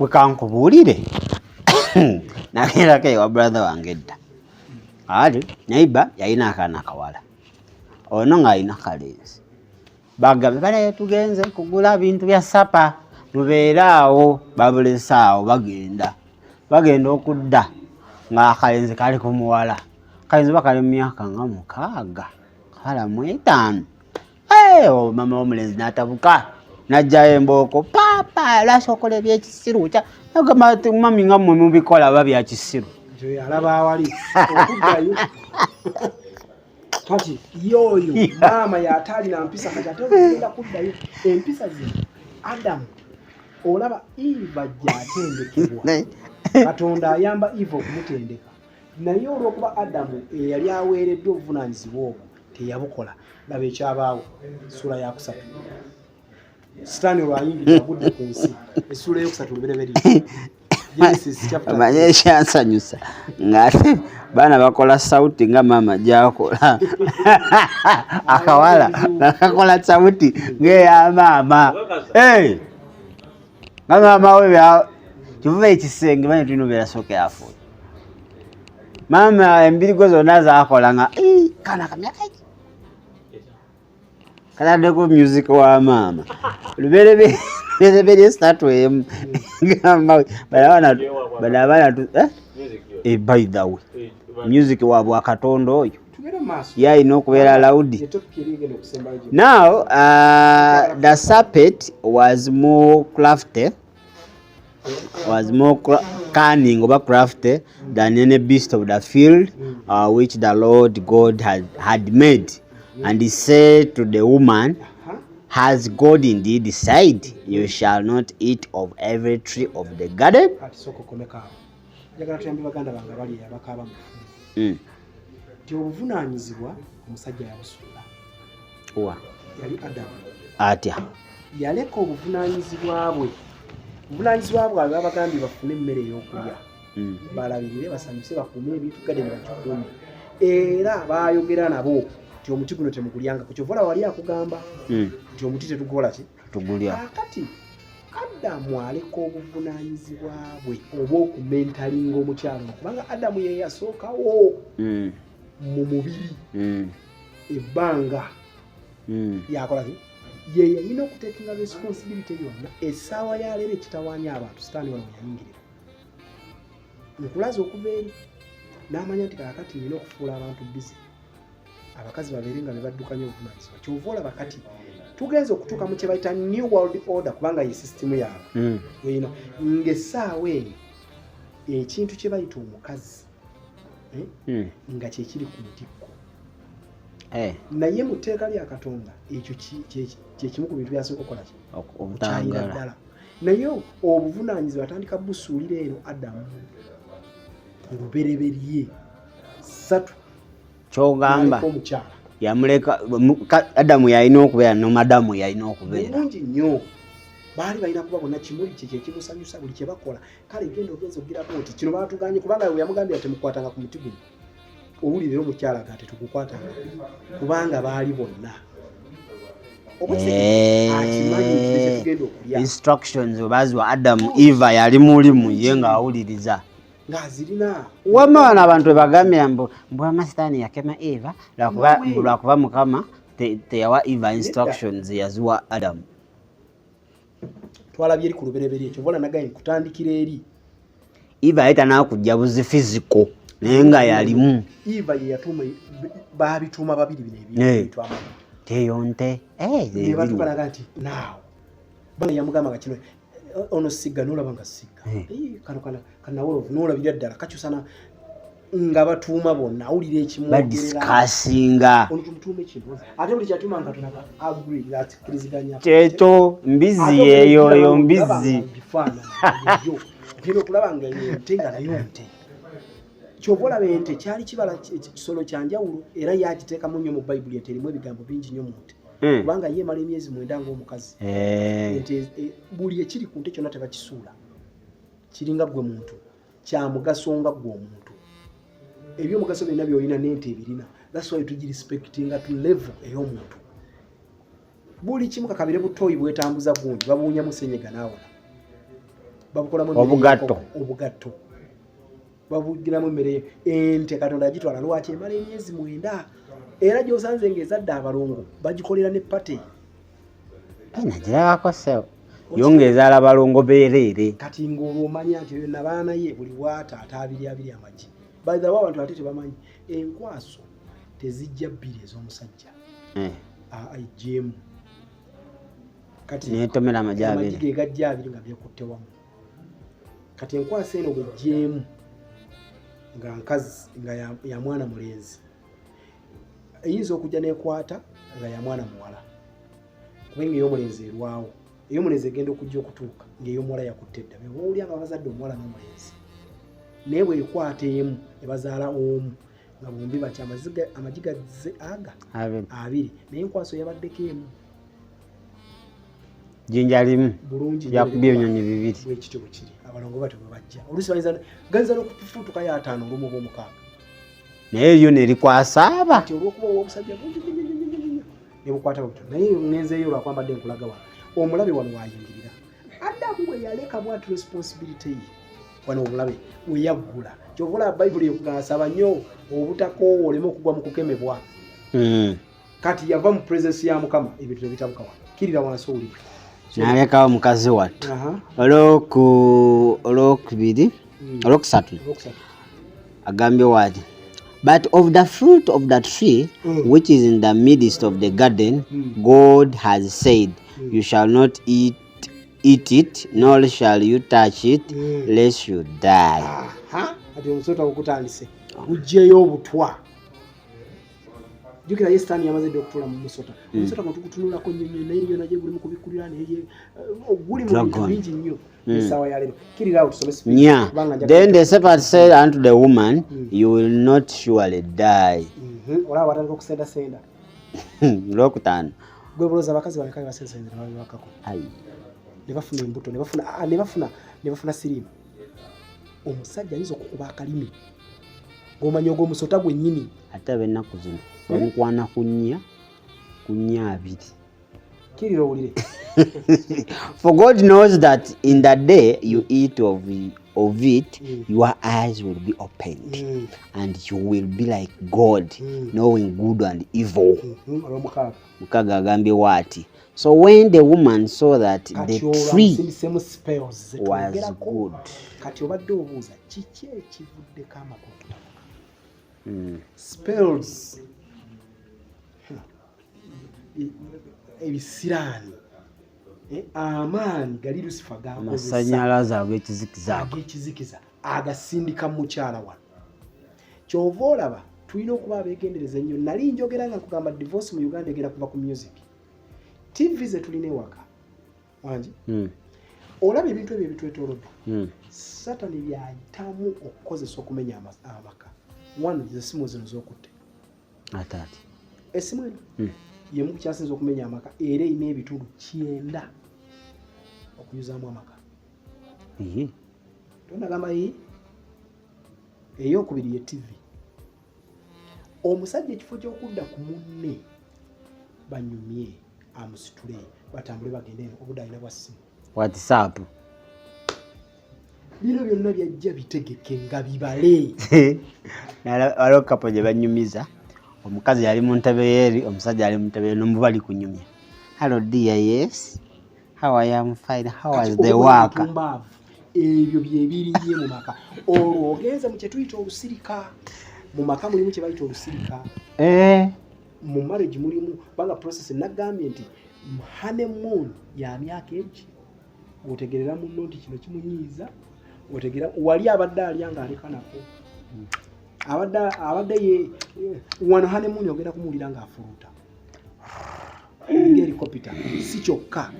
wekankubuulire nagerako ewa brother wange edda ali neighbor yalina akaana kawala ono ng'alina kalenzi bagambe bale tugenze kugula bintu bya sapa lubeeraawo babulesaawo bagenda okudda ng'akalenzi kali ku muwala kalenzi bakali mu myaka nga 6 kala mu 5 mama w'omulenzi n'atabuka najjayo embooko papa lwasokola ebyekisiru agamba mami nga mmwe mubikola ba bya kisiru alaba awali okuddayo kati yoyo mama yatali na mpisa kati ate ogenda kuddayo empisa zino Adamu olaba Eva gyatendekebwa Katonda ayamba Eva okumutendeka naye olw'okuba Adamu eyali aweereddwa obuvunaanyizibwa obwo teyabukola laba ekyabaawo sura ya 3 Sitaani olwayingirira agudde ku nsi essula eyokusatu lubereberye amanye ekyansanyusa ng'ate baana bakola sauti nga maama gyakola akawala nakakola sauti ng'eya maama nga maama we kivuba ekisenge manye tulina obeera sooka yafuuya maama embirigo zonna zaakola nga kana kamyaka ki kataddeko music wa maama lubereberye statu emu gamba banaabana by the way music wa Bwakatonda oyo yalina okubeera loud. Now the serpent was more crafty cunning or crafty than any beast of the field which the Lord God had made. And he said to the woman, has God indeed said, you shall not eat of every tree of the garden? Atya yaleka obuvunaanyizibwa bwe abagambye bafune emmere ey'okulya balabirire basanyuse bakuume ebintu gadde ne bakikuuma era baayogera nabo nti omuti guno temugulyanga ku kyovola wali akugamba nti omuti tetugola ki tugulya kati Adamu aleka obuvunaanyizibwa bwe oba okumentalinga omukyalo kubanga Adamu ye yasookawo mu mubiri ebbanga yakola ki ye yalina okuteekinga responsibility yonna essaawa ya leero ekitawaanya abantu Sitaani wano yayingirira nkulaza okuva eri n'amanya nti kakati nina okufuula abantu bizi abakazi babeere nga ne baddukanya obuvunaanyizibwa kyova olaba kati tugenze okutuuka mu kye bayita new world order kubanga ye sisitimu yaabwe ng'essaawa eyo ekintu kye bayita omukazi nga kyekiri ku ntikko naye mu tteeka lya Katonda ekyo kyekimu ku bintu byasooka okukola ki okukyayira ddala naye obuvunaanyizibwa atandika busuulira eno Adamu olubereberye 3 kyogamba yamuleka Adamu yalina okubeera no madamu yalina okubeera bulungi nnyo baali balina kuba bonna kimuli kye kimusanyusa buli kye bakola kale genda ogenza ogirako nti kino baatuganye kubanga we yamugambye temukwatanga ku muti guno owulire omukyala nga tetukukwatanga kubanga baali bonna instructions obaziwa Adamu Eva yali mulimu ye ng'awuliriza ng'azirina wamaana abantu webagambira mbwama Sitaani yakema Eva lwakuba Mukama teyawa Eva instructions yaziwa Adamu. Twalabye eri ku lubereberye ekyo bola nagaye kutandikira eri Eva yita nakujja buzi physical naye nga yalimu Eva ye yatuma babituma babiri bino ebintu teyonte ne batukalaga nti naawe bana yamugamba kino ono siga nolaba nga siga kano nolabira ddala kakyusana nga batuuma bonna awulira ekimu badisikasinga olutume kino ate buli kyatuma nga tunaba agree that kiriziganya kyeto mbizi yeyo mbizi bifana yo gino kulaba nga yentenga nayo nte kyovola bente kyali kibala kisolo kyanjawulo era yakiteeka mu nnyo mu Bayibuli eterimu ebigambo bingi nnyo mu nte kubanga ye mala emyezi 9 ng'omukazi ente buli ekiri ku nte kyonna tebakisuula kiringa gwe muntu kya mugaso nga gwe omuntu ebyomugaso byonna by'olina n'ente ebirina that's why tugirespectinga to level ey'omuntu buli kimu kakabire butoyi bwetambuza gundi babuunya musenyega naawona babukolamu obugatto babugiramu emmere ente Katonda agitwala lwaki emala emyezi 9 era gy'osanze ng'ezadde abalongo bagikolera ne pate nagirabako sewo yongezaala balongo beereere kati ng'olwo omanya nti eyo nabaana ye buli bwata abiri amagi bayizawo abantu ate tebamanyi enkwaso tezijja 2 ez'omusajja ejjeemu kati netomera amagi ge gajja 2 nga byekutte wamu kati enkwaso eno bwejjeemu nga nkazi nga ya mwana mulenzi eyinza okujja nekwata nga ya mwana muwala kubenga ey'omulenzi erwawo ey'omulenzi egenda okujja okutuuka ng'ey'omuwala yakutte dda bewulya nga bazadde omuwala n'omulenzi naye bwekwata emu ebazaala omu nga bombi batya amagi gazze aga 2 naye enkwaso yabaddeko emu jinja limu bulungi yakubye ebinyonyi 2 bwekityo bwe kiri abalongo batyo bwe bajja oluusi ganza n'okufutuka ya 5 olumu oba 6 naye lyo nerikwasaaba ati olw'okuba ow'obusajja nebukwata butyo naye ngenzeeyo lwakwambadde nkulaga wano omulabe wano wayingirira Adamu bwe yaleka bwatu responsibility ye wano omulabe we yaggula kyovola Bayibuli ekugasaba nnyo obutakoowa oleme okugwa mu kukemebwa kati yava mu presence ya Mukama ebintu ebitabuka wano kirira wansi oli nalekawo mukazi wattu olwokusatu agambye wati but of the fruit of that tree which is in the midst of the garden God has said you shall not eat it nor shall you touch it lest you die. Ati omusota okutandise ujjeyo obutwa jukira yesitani yamaze doktora mu musota omusota kutukutunulako nnyo naye yona je buli mu kubikulira naye oguli mu bintu bingi nnyo esawa ya lero kirira utusome speech then the serpent said unto the woman you will not surely die. Ola watandika okusenda senda lwokutaano gwe buloza abakazi balekayo basensendera babakako nebafuna embuto nebafuna sirimu omusajja ayinza okukuba akalimi ng'omanya ogw'omusota gwennyini ate ab'ennaku zino bamukwana ku nnya 2 kirira owulire for God knows that in the day you eat of it your eyes will be opened and you will be like God knowing good and evil. Mukaga agambye wati so when the woman saw that the tree was good kati obadde obuuza kiki ekivuddeko amakuta spells ebisiraani amaani gali Lucifer amasanyalaze ag'ekizikiza agasindika mukyala wano kyova olaba tulina okuba abeegendereza ennyo nali njogera nga kugamba divorce mu Uganda egenda kuva ku music TV ze tulina ewaka wangi olaba ebintu ebyo ebitwetoolodde Satani byayitamu okukozesa okumenya amaka one zesimu zino z'okutte atati esimu eno yemu kyasinza okumenya amaka era erina ebitundu 9 okuyuzaamu amaka tonagamba eyokubiri ye TV omusajja ekifo ky'okudda ku munne banyumye amusitule batambule bagende obudde alina bwa ssimu WhatsApp bino byonna byajja bitegeke nga bibale waliwo kapo gye banyumiza omukazi yali mu ntebe yeri omusajja yali mu ntebe yeri n'omu bali kunyumya hello dear yes how I am fine how was the work ebyo byebiriye mu maka olwo ogenza mu kyetuyita olusirika mu maka mulimu kye bayita olusirika mu marriage mulimu banga process nagambye nti honeymoon ya myaka egi otegerera munno nti kino kimunyiiza otegera wali abadde alyanga aleka nako abadde ye wano honeymoon ogenda kumuwulira ng'afuluta ng'erikopita si kyokka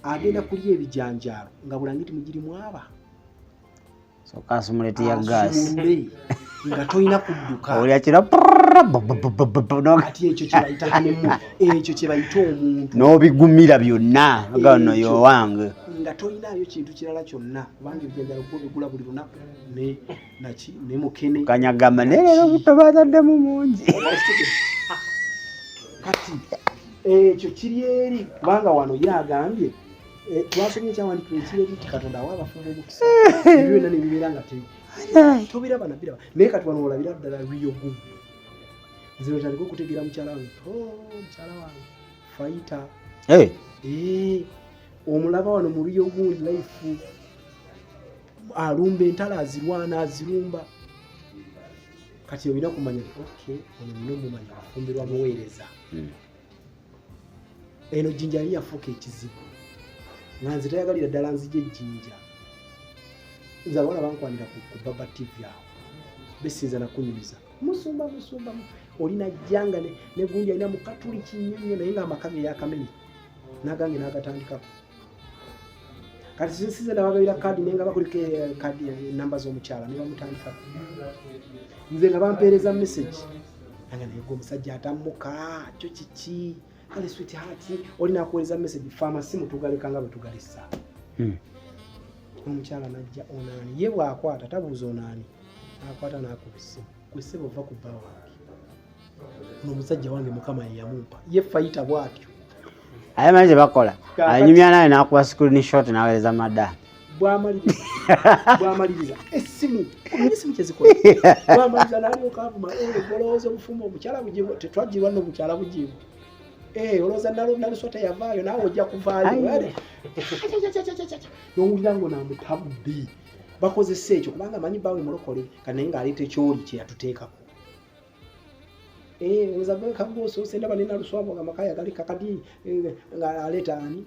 agenda kulya ebijanjaalo nga bulangiti mugirimu aba so kasumuleti ya gas nga toyina kudduka olya kira ati ekyo kyebayita honeymoon ekyo kyebayita omuntu n'obigumira byonna nga no yowange nga toyinaayo kintu kirala kyonna kubanga ebijanjaalo gwo bigula buli lunaku ne mukene kanyagama nerero butobataddemu mungi kati ekyo kiri eri kubanga wano ye agambye twasomye kyawandikira ekiro ekiti Katonda awa abafumbo omukisa ebyo byonna ne bibeera nga tobiraba nabiraba naye kati wano olabira ddala lwiyogumu nze wetandika okutegeera mukyala wange mukyala wange fayita omulaba wano mu lwiyogumu life alumba entala azirumba kati olina kumanya ono nina omumanya afumbirwa muweereza eno jjinja yali yafuuka ekizibu nga nze tayagalira ddala nzija ejjinja nze abawala bankwanira ku baba tv awo besinza nakunyumiza musumba olina jjanga ne gundi alina mukatuli kinyonyo naye nga amaka ge yakamenye nagange nagatandikako kati sinze nabagabira kadi nenga bakuliko kadi namba z'omukyala ne bamutandikako nze nga bampeereza message anga naye omusajja atamuka kyo kiki kale sweetheart olina akuweereza message pharmacy mutugaleka nga bwe tugalisa omukyala najja onaani ye bw'akwata tabuuza onaani akwata n'akubisa kwese bova ku bba wange n'omusajja wange mukama ye yamumpa ye fayita bw'atyo aye manje bakola anyumya naye nakuba screenshot naweereza madda bwamaliriza essimu kyezikola bwamaliriza nalyoka avuma olowooza obufumbo omukyala bugibu tetwagirwa nno omukyala bugibu olowooza naluswa teyavaayo naawe ojja kuvaayo nowulira ngo namutabudde bakozesa ekyo kubanga manyi bawe mulokole kanaye ng'aleeta ekyoli kye yatuteekako ozabe kagosoose ndaba nina luswabo nga makaya galeka kati nga aleeta ani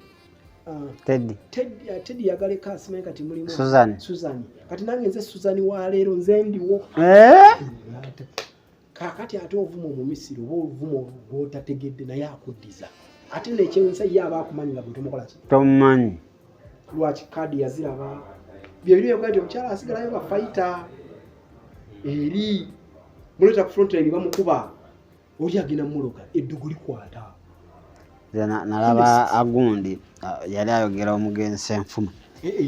Teddy yagaleka asimanyi kati mulimu Susan kati nange nze Susan wa leero nze ndiwo kakati ate ovumo mu Misiri oba ovumo bw'otategedde naye akuddiza ate nekyewunsa ye aba akumanyi nga bwe tomukola ki tomumanyi lwaki kadi yaziraba byebiri byogati omukyala asigalayo bafayita eri muleeta ku frontline bamukuba oli agenda muloga eddugu likwata nalaba agundi yali ayogera omugenzi enfuma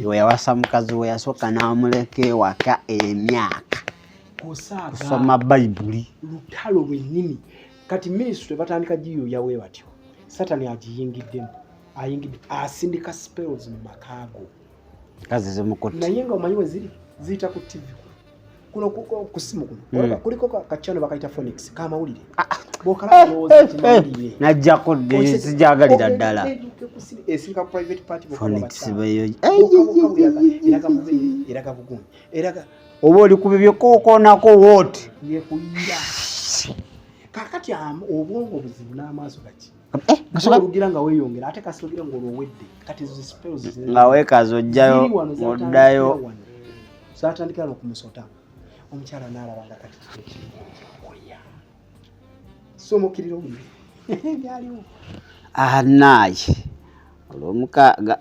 we yawasa mukazi we yasooka n'amuleka ewaka emyaka kusoma bayibuli lutalo lwennyini kati minisitule batandika giyoyawe batyo satani agiyingiddemu asindika spells mu makaago kazi zimukutte naye nga omanyi we ziri ziyita ku tv kuno ku simu kuno kuliko kachano bakaita Phoenix kamawulire bokalowooza kinawulire najjako sijagalira ddala esinga private party Phoenix bayo eraga bugumu eraga oba oli kubibyo kokonako wote yekuyira kakati obwongo buzibu n'amaaso gaki olugera nga weeyongera ate kasi olugera ng'olwowedde kati zo spells nga weekazi ojjayo oddayo zatandikira n'okumusota omukyala n'alabanga kati oya somukirira obuli byaliwo naye olw'omukaaga.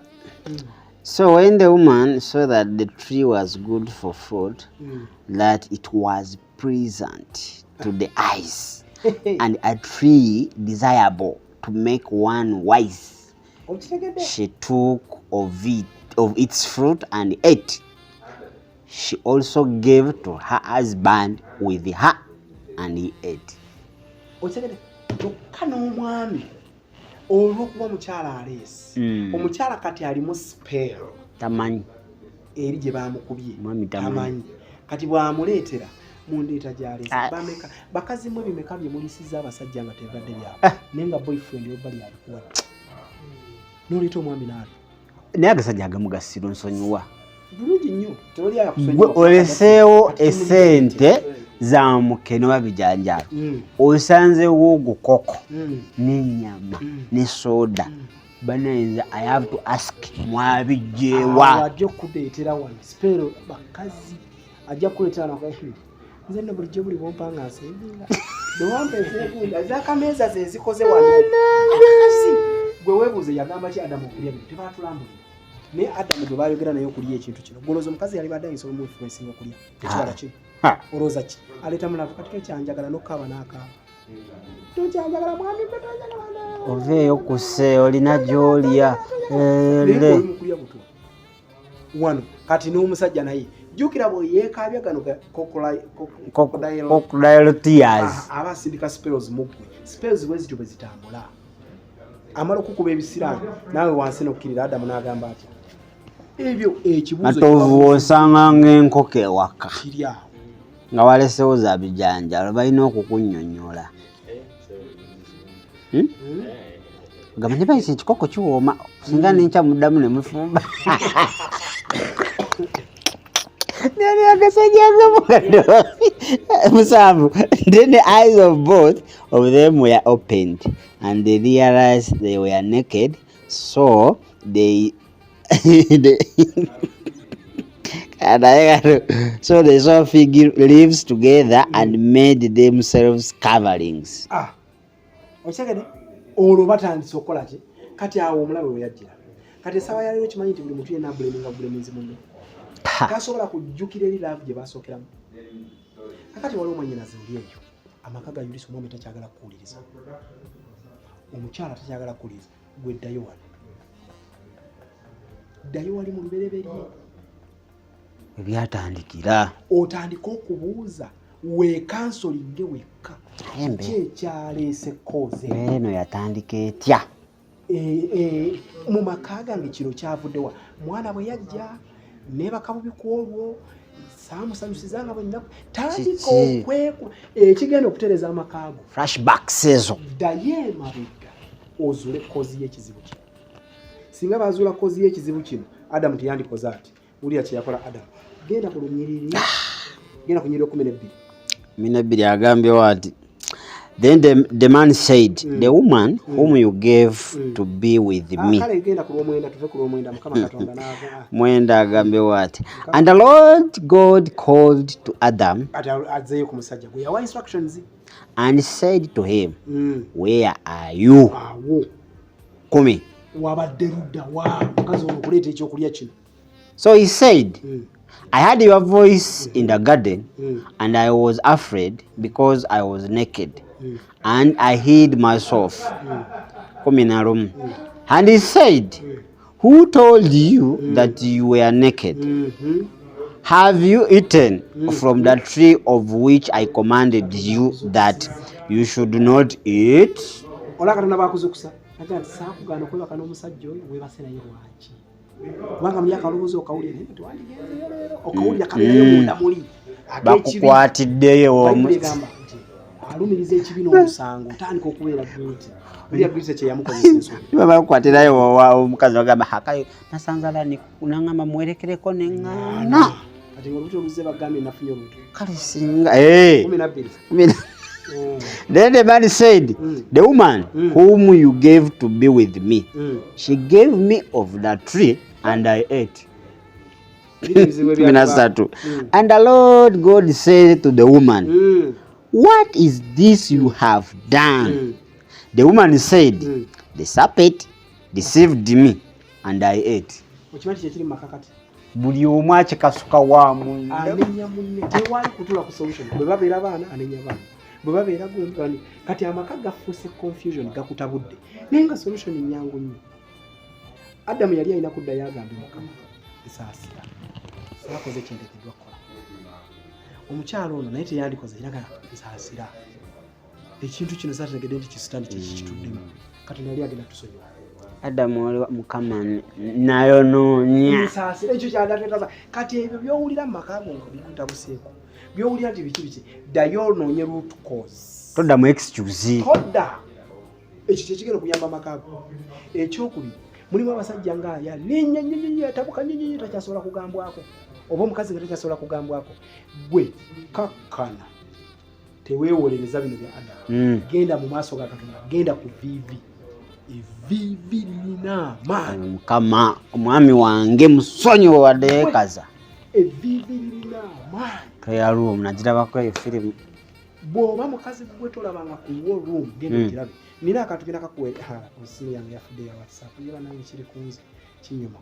So when the woman saw that the tree was good for food, that it was pleasant to the eyes, and a tree desirable to make one wise, she took of its fruit and ate. She also gave to her husband with her, and he ate. Olwokuba omukyala aleesi omukyala kati alimu spell tamanyi eri gye bamukubye tamanyi kati bwamuleetera mundeeta gyaleesi bameka bakazi mwe bimeka bye mulisiza abasajja nga tebadde byabo naye nga boyfriend yobali alikuwadde n'oleeta omwami naali naye agasajja agamugasiro nsonyiwa bulungi nnyo tewali gwe oleseewo essente za mukene wa bijanjalo osanzeewo ogukoko n'ennyama ne soda banayinza I have to ask mwabijjeewa ajja okudeetera wano spero bakazi ajja kuleetera nakahi nze nno bulijjo buli bompanga nseebinga newampeeseegunda ezakameeza ze zikoze wano akazi gwe weebuuze yagamba ki Adamu okulya bino tebaatulambulira naye Adamu gwe baayogera naye okulya ekintu kino golooza omukazi yali badde ayinza omuinfluensinga okulya ekibala kino olowooza ki aleeta mulavu kati kekyanjagala n'okukaaba n'akaaba tokyanjagala mwami gwe tonjagala oveeyo kuse olina gy'olya mukulya butwa wano kati n'omusajja naye jjukira bwe yeekaabya gano crocodile tears aba asindika spells muggwe spells bwe zityo bwe zitambula amala okukuba ebisiraani naawe wansi nokkirira Adamu n'agamba atya ebyo ekibuuzo matovu osanga ng'enkoko ewaka kiri awo nga walesewo za bijanjalo balina okukunnyonnyola gamanyi bayise ekikoko kiwooma singa nenkya muddamu ne mufumba musanvu. Then the eyes of both of them were opened and they realized they were naked, so they so they saw fig leaves together and made themselves coverings. Okyagede olwo batandise okukola ki kati awo omulabe we yajjira kati essaawa yaleero kimanyi nti buli muntu yenna buleminzi munne tasobola kujjukira eri laavu gye basookeramu kakati waliwo mwannyinaze oli eyo amaka gayulisa omwami takyagala kuwuliriza omukyala takyagala kuwuliriza gwe ddayo wali mu lubereberye ebyatandikira otandika okubuuza weekansolinge wekka ki ekyaleese koze eno yatandika etya mu maka gange kino kyavuddewa mwana bwe yajja neebaka bubi ku olwo saamusanyusizanga bwennaku tandika okweku ekigenda okutereza amakaago flashbacks ezo ddayo emabega ozule kozi y'ekizibu kino singa bazuula kozi y'ekizibu kino Adamu teyandikoze ati uliya kye yakola Adamu genda ku lunyiriri genda ku nyiriri 12 agambye wati then the man said the woman whom you gave to be with me mwenda agambye wati and the Lord God called to Adam and said to him where are you kumi so he said I heard your voice in the garden and I was afraid because I was naked and I hid myself. And he said, who told you that you were naked? Have you eaten from the tree of which I commanded you that you should not eat? Bakukwatiddeyo alumiriza ekibi n'omusango otandika okubeera guilty bya guilty kye yamukozesa bakukwatirayo omukazi bagamba hakayo nasanzala nangamba mwerekereko neŋŋaana kati olubuto oluze bagambe nafunye olubuto kale singa 12 Then the man said, the woman whom you gave to be with me, she gave me of the tree and I ate. And the Lord God said to the woman, what is this you have done? The woman said, the serpent deceived me and I ate. Buli omu akikasuka wa munne anenya munne tewali kutula ku solution bwe babeera baana anenya baana bwe babeera gombi kati amaka gafuuse confusion gakutabudde naye nga solution nyangu nnyo. Adamu yali alina kuddayo agambe Mukama esaasira saakoze kyenteekeddwa kukola. Omukyalo ono naye teyandikoze kiraga esaasira ekintu kino saategedde nti kisitani kituddemu kati yali agenda tusonyiwa. Adamu oli Mukama nayonoonya esaasira ekyo kyalateetaza kati ebyo byowulira mu maka go bikutabuseeko byowulira nti biki ddayo onoonye root cause toddamu excuse todda ekyo kyekigenda okuyamba amaka go. Ekyokubiri mulimu abasajja ngaaya linnya tabuka nnyo takyasobola kugambwako oba omukazi nga takyasobola kugambwako gwe kakkana teweewolereza bino bya Adamu genda mu maaso ga Katonda genda ku vivi evivi lina maanyi Mukama omwami wange musonyiwe wadde yeekaza evivi lina maanyi prayer room nagirabako eyo firimu bw'oba mukazi gwe tolabanga ku war room genda okirabe nina akantu kena kakuwe osimu yange yafudde ya WhatsApp yeba nange kiri kunze kinyuma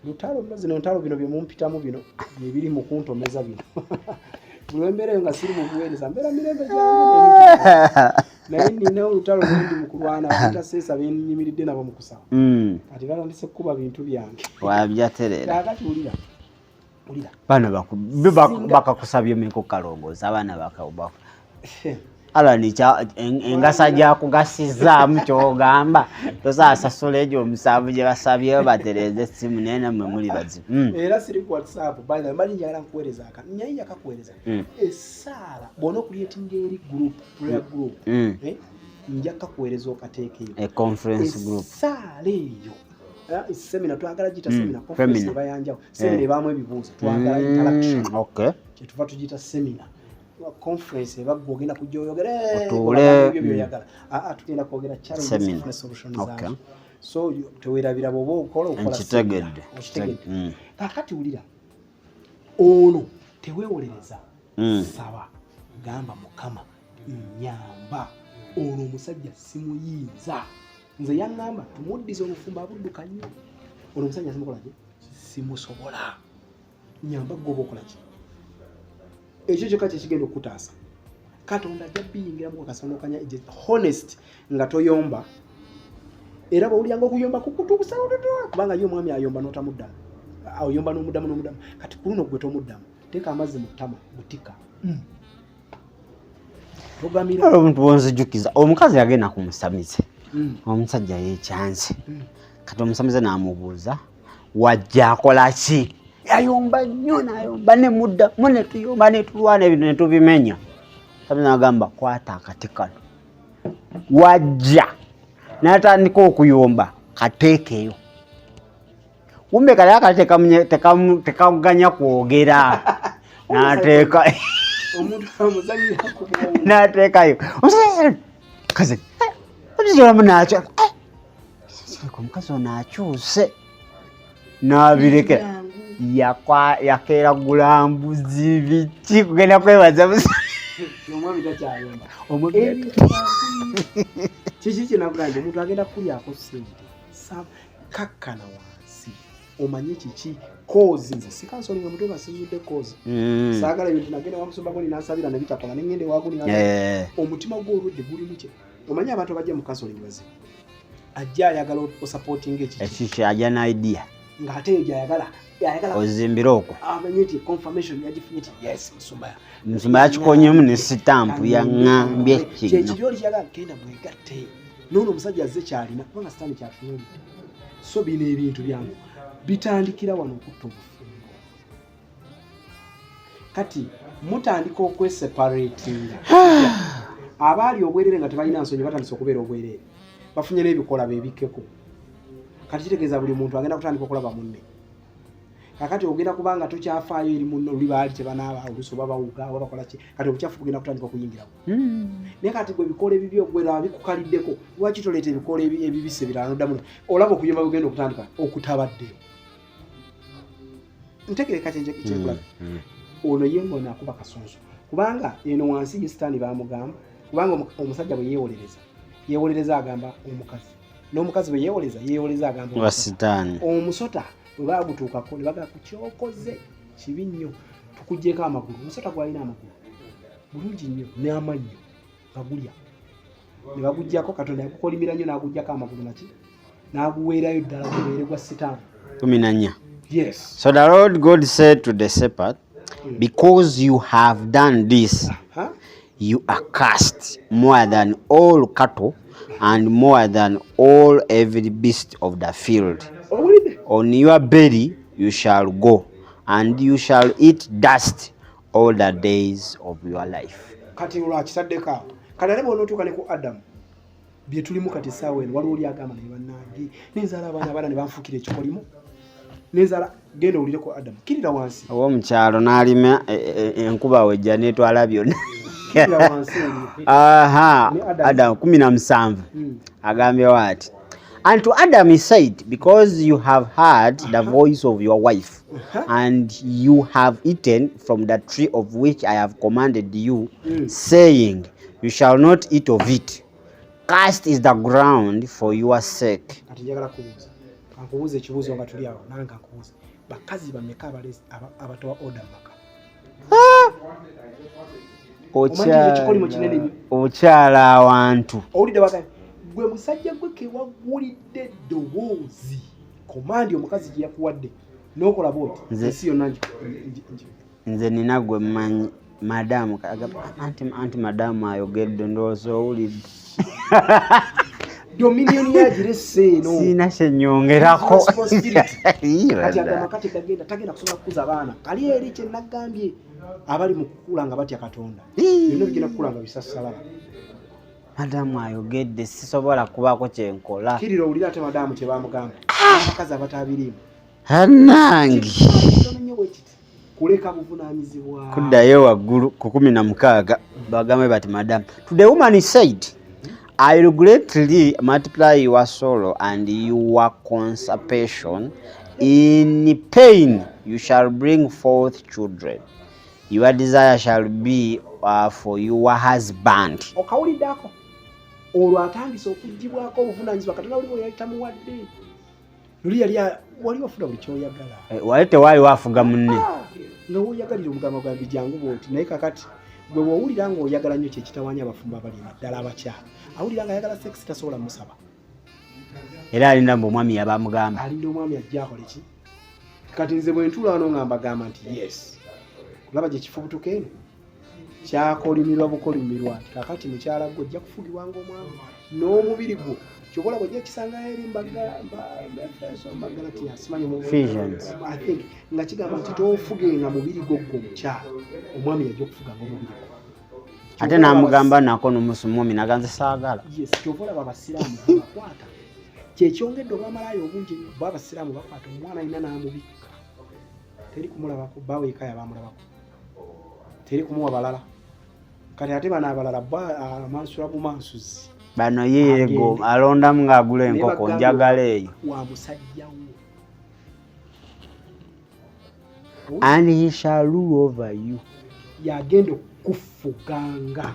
lutalo zino ntalo bino byemumpitamu bino ebiri mu kuntomeza bino Lwembere nga siri mu buweereza mbera mirembe gyange naye nina olutalo lundi mu kulwana batasesa benyimiridde nabo mu kusaba kati batandise kukuba bintu byange wabyaterera kakati ulira bana bakakusabye meko kalongoza abana bakawuba Allan engasa gyakugasizzaamu kyogamba tosasasula egyo omusanvu gye basabyeyo batereze essimu naye nammwe muli bazibu. Era siri ku WhatsApp bali mbali njagala nkuweereza aka nyayi yakakuweereza essaala bw'ona okuliyetinga eri group prayer group nja kakuweereza okateekeyo a conference group essaala eyo semina twagala gita semina conference bayanjawo semina ebaamu ebibuuzo twagala interaction kyetuva tugita semina conference ebagga ogenda kujja oyogera ebyo byoyagala tugenda kwogera challenges ne solutions zaazo so teweerabira bw'oba okola okitegedde kakati wulira ono teweewolereza saba gamba mukama nyamba ono omusajja simuyinza nze yaŋŋamba tumuddize obufumbo abudduka nnyo ono omusajja simukolaki simusobola nyamba gwoba okolaki ekyo kyokka kyekigenda okutaasa katonda ajja biyingiramu akasanukanya honest nga toyomba era bw'olyanga okuyomba kukutuusa kubanga ye omwami ayomba n'otamuddamu ayomba n'omuddamu kati ku luno gwe tomuddamu teeka amazzi mu ttama butika omuntu bonzijukiza omukazi yagenda ku musamize omusajja yeekyanze kati omusamize n'amubuuza wajja akola ki yayomba nnyo nayomba nemuddamu netuyomba netulwana ebintu netubimenya samize n'agamba kwata akati kano wajja n'atandika okuyomba kateekeyo kumbe kali akati tekamuganya kwogera n'ateeka n'ateekayo kazi omuziramu n'akyo omukazi ono akyuse n'abirekera yakeera gulambuzi biki kugenda kwebaza kiki kyenagamba omuntu agenda kulyako sente kakkana wansi omanye kiki kozi nze sikansolinga omuntu nga sizudde kozi saagala ebintu nagenda wamusombako ninansabira nebitakola nengende wakuni omutima gw'oludde gulimu kye omanye abantu bajja mu kansolingi bazibu ajja ayagala osupportinga ekiki ajja na idea ng'ate egyo ayagala ozimbire okwo amanye nti confirmation yagifunye nti yes nsumba yakikonyemu ne sitampu yaŋŋambye kino oli kyagala genda mwegatte noono omusajja azze kyalina kubanga sitaani kyatunuli so bino ebintu byangu bitandikira wano okutta obufumbo kati mutandika okweseparatinga abaali obwerere nga tebalina nsonyi batandise okubeera obwerere bafunye n'ebikola beebikkeko kati kitegeeza buli muntu agenda kutandika okulaba munne kakati ogenda kubanga tokyafaayo eri munno oli baali tebanaaba oluusi oba bawuga oba bakola ki kati obukyafu bugenda kutandika okuyingirawo naye kati gwe ebikola ebibyo ogweraba bikukaliddeko lwaki toleeta ebikola ebibisi ebirala noddamu olaba okuyomba bugenda okutandika okutabaddeyo ntegereka kyekulaga ono ye ng'ono akuba kasonso kubanga eno wansi ye sitaani baamugamba kubanga omusajja bwe yeewolereza agamba omukazi n'omukazi bwe yeewoleza agamba sitaani omusota bwe baagutuukako ne bagamba kukyokoze kibi nnyo tukugyeko amagulu omusota gwalina amagulu bulungi nnyo n'amannyo nga gulya ne baguggyako katonda yagukolimira nnyo n'agugyako amagulu naki n'aguweerayo ddala gubeere gwa sitaani 14. Yes. So the Lord God said to the shepherd, because you have done this, you are cursed more than all cattle and more than all every beast of the field. On your belly you shall go, and you shall eat dust all the days of your life. Kati lwakisaddeka kati ate bw'onootuuka ne ku Adamu bye tulimu kati essaawa eno waliwo oli agamba naye bannange nenzaala abaana ne banfuukira ekikolimu nenzaala genda owulire ku Adamu kirira wansi oba omukyalo n'alima enkuba wejja n'etwala byonna Adamu 17 agambye ati and to Adam he said, because you have heard the voice of your wife and you have eaten from the tree of which I have commanded you, saying, you shall not eat of it. Cursed is the ground for your sake. Nkubuuza ekibuuzo nga tuli awo nange nkubuuza bakazi bameka abatowa order maka okyala awantu owulidde bakazi gwe musajja gwe kewagulidde eddoboozi komandi omukazi gye yakuwadde n'okola bwoti ensi yonna nze nina gwe mmanyi madamu anti madamu ayogedde ndowooza owulidde dominion yagirese no siina kyennyongerako kati agamba kati tagenda kusobola kukuza abaana kali eri kye nagambye abali mu kukula nga batya Katonda byonna bigenda kukula nga bisassalala. madamu ayogedde sisobola kubaako kyenkola. Kirira owulira ate madamu kye bamugamba abakazi abatabirimu annangi kuleka buvunaanyizibwa kuddayo waggulu ku 16 bagambe bati madam to the woman said I will greatly multiply your sorrow and your constipation. In pain you shall bring forth children. Your desire shall be for your husband. Okawuliddako olwo atandise okugibwako obuvunaanyizibwa Katonda oli bwe yayita muwadde luli yali wali wafuna buli kyoyagala wali tewaali wafuga munne nga woyagalira omugamba gwa bijangu bwoti naye kakati gwe wowulira nga oyagala nnyo kyekitawaanya abafumbo abalina ddala abakyala awulira nga ayagala sex tasobola musaba era alinda mbu omwami yabamugamba alinda omwami ajja akole ki kati nze bwe ntuula wano nga mbagamba nti yes kulaba gye kifubutuka eno kyakolimirwa bukolimirwa nti kakati mukyala gwe ojja kufugibwa ng'omwami n'omubiri gwo kyobola bw'ojja kisanga eri mbagala simanyi I think nga kigamba nti toofugenga mubiri gwo gwo omukyala omwami yajja okufuga ng'omubiri gwo ate n'amugamba nako n'omusumumi naganze saagala yes kyobola abasiraamu bakwata kyekyongedde olw'amalaayo obungi bo abasiraamu bakwata omwana alina n'amubikka teri kumulabako baweekaya bamulabako teri kumuwa balala kati ate bano abalala amansula bumansuzi bano yeego alondamu ng'agula enkoko njagala eyo wa musajjawo and he shall rule over you yagenda okufuganga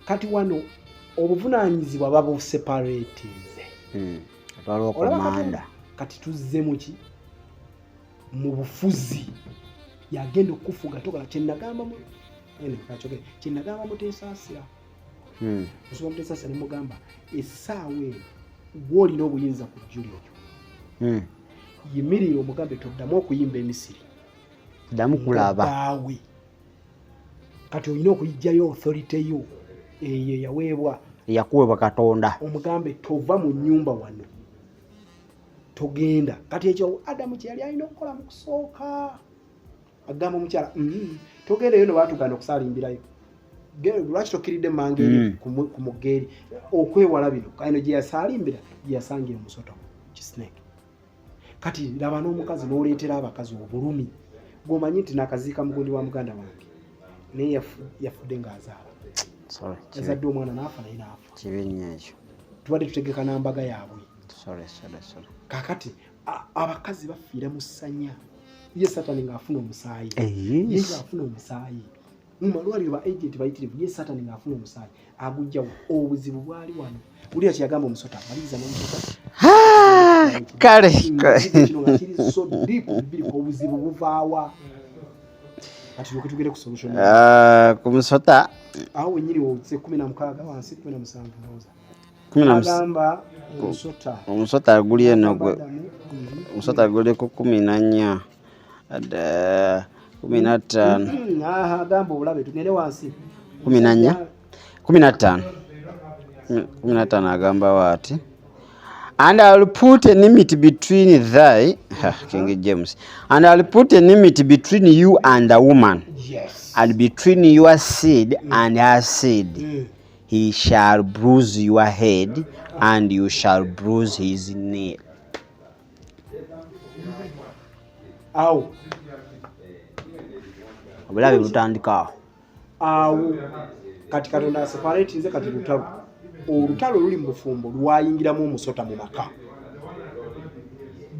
kati wano obuvunaanyizibwa babuseparatize olw'okomanda kati tuzze muki mu bufuzi yagenda okufuga tokola kyenagamba muteesaasira osobola muteesaasira nemugamba essaawa eno gw'olina obuyinza ku jjuli oyo yimirire omugambe toddamu okuyimba emisiri ddamu kulaba baawe kati olina okuyijjayo authority yo eyo yaweebwa yakuweebwa Katonda omugambe tova mu nnyumba wano togenda kati ekyo Adamu kye yali alina okukola mu kusooka agamba omukyala togendayo ne baatugana okusalimbirayo lwaki tokkiridde mangeri ku mugeeri okwewala bino kaino gye yasalimbira gye yasangira omusota kisnake kati laba n'omukazi n'oleetera abakazi obulumi gwomanyi nti n'akaziika mugundi wa muganda wange naye yafudde ng'azaala yazadde omwana n'afa naye n'afa kibinya ekyo tubadde tutegeka n'ambaga yaabwe kakati abakazi bafiira mu ssanya ye satani ng'afuna omusaayi ye ng'afuna omusaayi mu malwaliro ba agenti bayitirivu ye satani ng'afuna omusaayi agujjawo obuzibu bwali wano buliya kyeyagamba omusota maliriza n'omusota kale kino nga kiri so deep bibiri obuzibu buvaawa kati lwoke tugere ku solution ku musota aho wenyini wotse 16 wansi 17 ndoza agamba omusota guli eno gwe omusota guli ku 14 15 agamba obulabe tugende wansi 15 agamba waati and I will put an enmity between King James and I will put an enmity between you and the woman and between your seed and her seed he shall bruise your head and you shall bruise his nail. Awo obulabe butandika awo kati Katonda separate nze kati olutalo luli mu bufumbo lwayingiramu omusota mu maka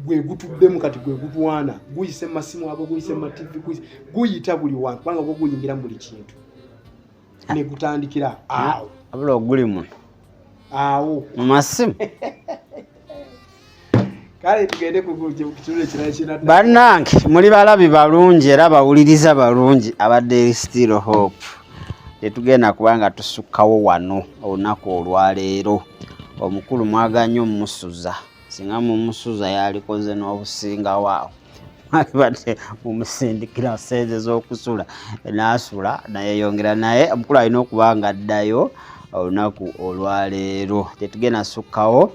gwe gutuddemu kati gwe gutwana guyise mu masimu abo guyise mu TV guyita buli wantu kubanga gwo guyingira mu buli kintu ne gutandikira awo abula oguli muno awo mu masimu kale tugende ku kitule kirala bannange muli balabi balungi era bawuliriza balungi abadde Still Hope tetugenda kubanga tusukkawo wano olunaku olwaleero omukulu mwaganya omusuza singa mumusuza yalikoze n'obusinga waawo bate mumusindikira sente z'okusula n'asula naye yongera naye omukulu alina okuba nga addayo olunaku olwaleero. Tetugenda sukkawo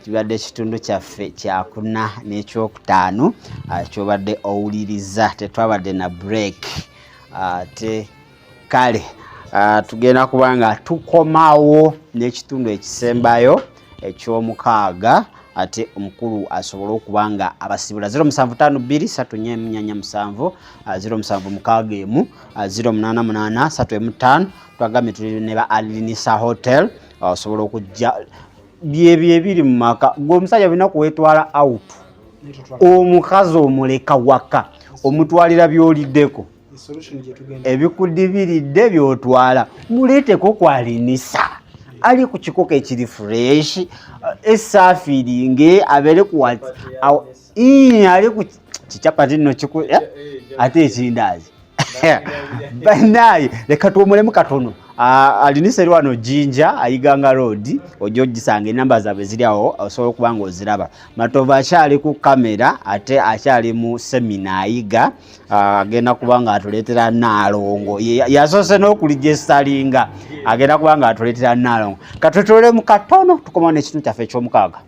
kibadde ekitundu kyaffe kyakuna n'ekyokutaano kyobadde owuliriza, tetwabadde na break ate kale tugenda kuba nga tukomawo n'ekitundu ekisembayo eky'omukaaga ate omukulu asobole okuba nga abasibula 07523447 0761 088 twagambye tuli ne ba Alinisa Hotel osobola okujja byebyo ebiri mu maka ng'omusajja bina kuwetwala out omukazi omuleka waka omutwalira byoliddeko ebikudibiridde byotwala muleeteko ku Alinisa ali ku kikoko ekiri fresh esafiringe abere ku ali ku kichapati no chiku ate ekindazi banayi leka tuomulemu katono Alinisa eri wano Jinja Ayiganga Road ojo gisanga enamba zaabwe ziri awo osobola okuba nga oziraba. Matova akyali ku kamera ate akyali mu semina ayiga agenda kuba nga atuleetera Nnaalongo yasoose n'okuligestalinga agenda kuba nga atuleetera Nnaalongo katutole mu katono tukomawo n'ekitundu kyaffe eky'omukaaga.